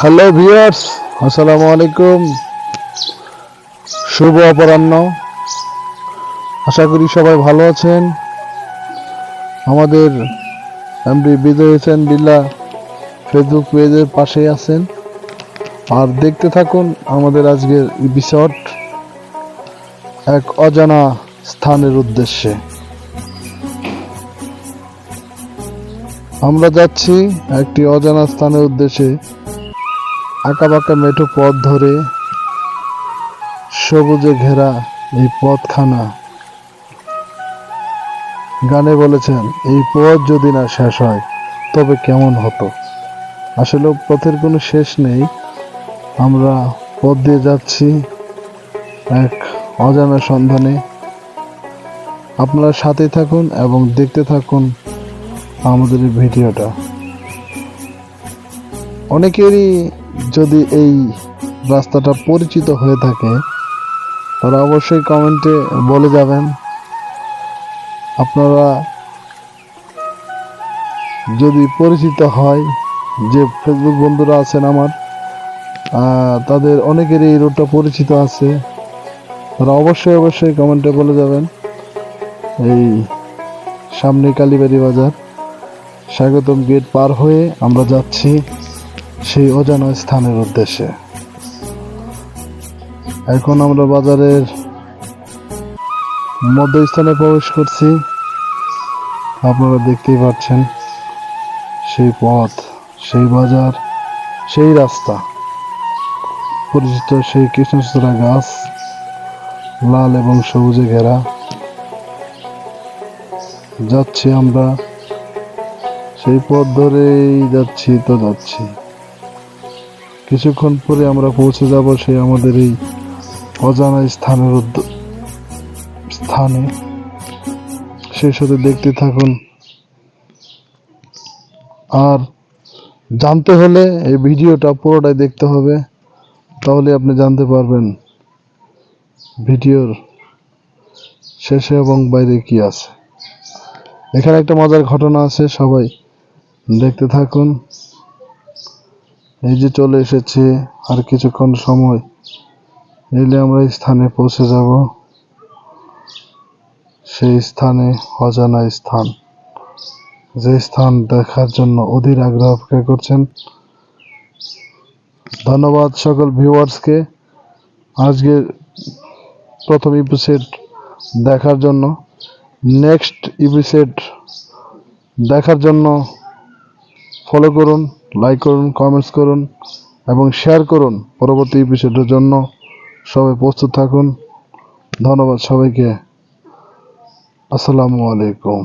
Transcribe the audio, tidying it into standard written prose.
Hello viewers, আসসালামু আলাইকুম। শুভ অপরাহ্ন। আশা করি সবাই ভালো আছেন। আমাদের এমডি বিজয় হোসেন বিল্লা ফেসবুক পেজের পাশেই আছেন আর দেখতে থাকুন আমাদের আজকের এপিসোড এক অজানা স্থানের উদ্দেশ্যে। আমরা যাচ্ছি একটি অজানা স্থানের উদ্দেশ্যে। আঁকাবাঁকা মেঠো পথ ধরে সবুজে ঘেরা এই পথখানা। গানে বলেছেন এই পথ যদি না শেষ হয় তবে কেমন হতো। আসলে পথের কোনো শেষ নেই। আমরা পথ দিয়ে যাচ্ছি এক অজানা সন্ধানে। আপনারা সাথে থাকুন এবং দেখতে থাকুন আমাদের এই ভিডিওটা। অনেকেরই যদি এই রাস্তাটা পরিচিত হয়ে থাকে তারা অবশ্যই কমেন্টে বলে যাবেন। আপনারা যদি পরিচিত হয়, যে ফেসবুক বন্ধুরা আছেন আমার, তাদের অনেকেরই এই রোডটা পরিচিত আছে, তারা অবশ্যই কমেন্টে বলে যাবেন। এই সামনে কালীবাড়ি বাজার স্বাগতম গেট পার হয়ে আমরা যাচ্ছি সেই অজানা স্থানের উদ্দেশ্যে। এখন আমরা বাজারের মধ্যস্থানে প্রবেশ করছি। আপনারা দেখতেই পাচ্ছেন সেই পথ, সেই বাজার, সেই রাস্তা, পরিচিত সেই কৃষ্ণচূড়া গাছ, লাল এবং সবুজে ঘেরা। যাচ্ছি আমরা সেই পথ ধরেই যাচ্ছি। কিছুক্ষণ পরে আমরা পৌঁছে যাব সেই আমাদের এই অজানা স্থানে। সেই সাথে দেখতে থাকুন। আর জানতে হলে এই ভিডিওটা পুরোটাই দেখতে হবে, তাহলে আপনি জানতে পারবেন ভিডিওর শেষে এবং বাইরে কি আছে। এখানে একটা মজার ঘটনা আছে, সবাই দেখতে থাকুন। এই যে চলে এসেছে, আর কিছুক্ষণ সময় এলে আমরা এই স্থানে পৌঁছে যাব। সেই স্থানে অজানা স্থান, যে স্থান দেখার জন্য অধীর আগ্রহ অপেক্ষা করছেন। ধন্যবাদ সকল ভিউয়ার্সকে আজকের প্রথম এপিসোড দেখার জন্য। নেক্সট এপিসোড দেখার জন্য ফলো করুন, লাইক করুন, কমেন্টস করুন এবং শেয়ার করুন। পরবর্তী এপিসোডের জন্য সবাই প্রস্তুত থাকুন। ধন্যবাদ সবাইকে। আসসালামু আলাইকুম।